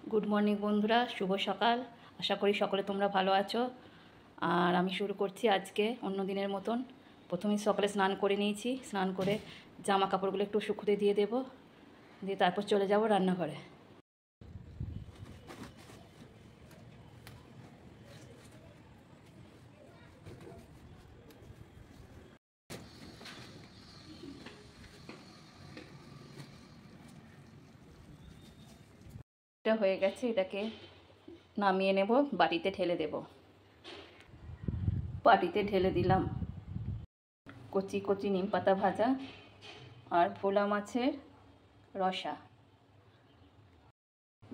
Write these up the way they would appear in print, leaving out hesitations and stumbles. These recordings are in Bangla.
গুড মর্নিং বন্ধুরা, শুভ সকাল। আশা করি সকলে তোমরা ভালো আছো। আর আমি শুরু করছি আজকে অন্য দিনের মতন। প্রথমেই সকালে স্নান করে নিয়েছি। স্নান করে জামা কাপড়গুলো একটু শুকোতে দিয়ে দেবো, দিয়ে তারপর চলে যাব রান্নাঘরে। এটা হয়ে গেছে, এটাকে নামিয়ে নেব, বাটিতে ঢেলে দেব। বাটিতে ঢেলে দিলাম কচি কচি নিম পাতা ভাজা আর ভোলা মাছের রসা।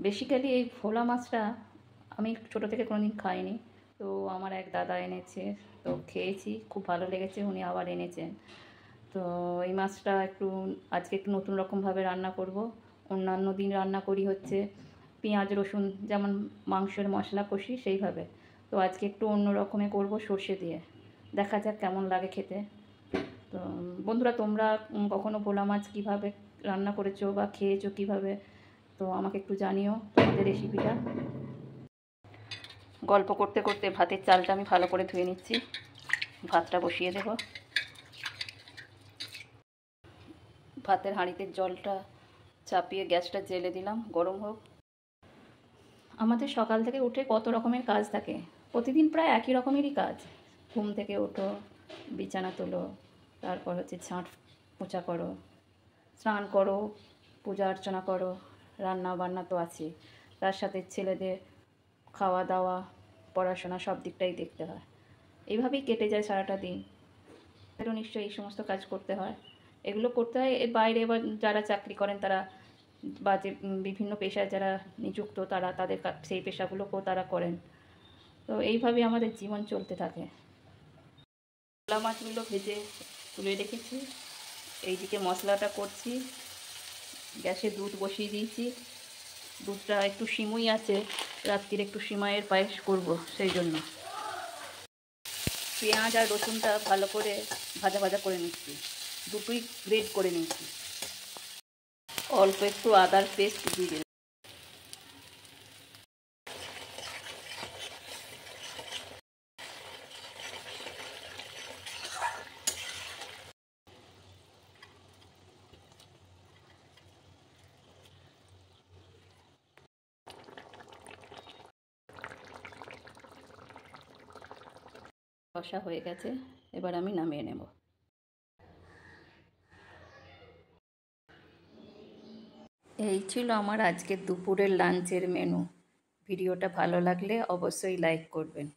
বেসিক্যালি এই ভোলা মাছটা আমি ছোটো থেকে কোনোদিন খাইনি, তো আমার এক দাদা এনেছে, তো খেয়েছি, খুব ভালো লেগেছে, উনি আবার এনেছেন। তো এই মাছটা আজকে একটু নতুন রকমভাবে রান্না করব। অন্যান্য দিন রান্না করি হচ্ছে পেঁয়াজ রসুন যেমন মাংসের মশলা কষি সেইভাবে, তো আজকে একটু অন্য রকমে করব, সর্ষে দিয়ে। দেখা যাক কেমন লাগে খেতে। তো বন্ধুরা, তোমরা কখনো ভোলা মাছ কীভাবে রান্না করেছো বা খেয়েছো কীভাবে, তো আমাকে একটু জানিও তোমাদের রেসিপিটা। গল্প করতে করতে ভাতের চালটা আমি ভালো করে ধুয়ে নিচ্ছি, ভাতটা বসিয়ে দেব। ভাতের হাঁড়িতে জলটা চাপিয়ে গ্যাসটা জ্বেলে দিলাম, গরম হোক। আমাদের সকাল থেকে উঠে কত রকমের কাজ থাকে, প্রতিদিন প্রায় একই রকমেরই কাজ। ঘুম থেকে ওঠো, বিছানা তোলো, তারপর হচ্ছে ঝাঁট পোছা করো, স্নান করো, পূজা অর্চনা করো, রান্না বান্না তো আছে, তার সাথে ছেলেদের খাওয়া দাওয়া, পড়াশোনা, সব দিকটাই দেখতে হয়। এইভাবেই কেটে যায় সারাটা দিন। এরও নিশ্চয়ই এই সমস্ত কাজ করতে হয়। এগুলো করতে হয়। এর বাইরে এবার যারা চাকরি করেন তারা, বা যে বিভিন্ন পেশায় যারা নিযুক্ত তারা তাদের সেই পেশাগুলোকেও তারা করেন। তো এইভাবেই আমাদের জীবন চলতে থাকে। ভোলা মাছগুলো ভেজে তুলে রেখেছি, এইদিকে মশলাটা করছি। গ্যাসে দুধ বসিয়ে দিয়েছি, দুধটা একটু সিমুই আছে, রাত্রির একটু সিমাইয়ের পায়েস করব, সেই জন্য পেঁয়াজ আর রসুনটা ভালো করে ভাজা ভাজা করে নিচ্ছি, দুটোই গ্রেড করে নিচ্ছি। অল্প একটু আদার পেস্ট দিয়ে দিলাম। কষা হয়ে গেছে, এবার আমি নামিয়ে নেব। এই ছিল আমার আজকের দুপুরের লাঞ্চের মেনু। ভিডিওটা ভালো লাগলে অবশ্যই লাইক করবেন।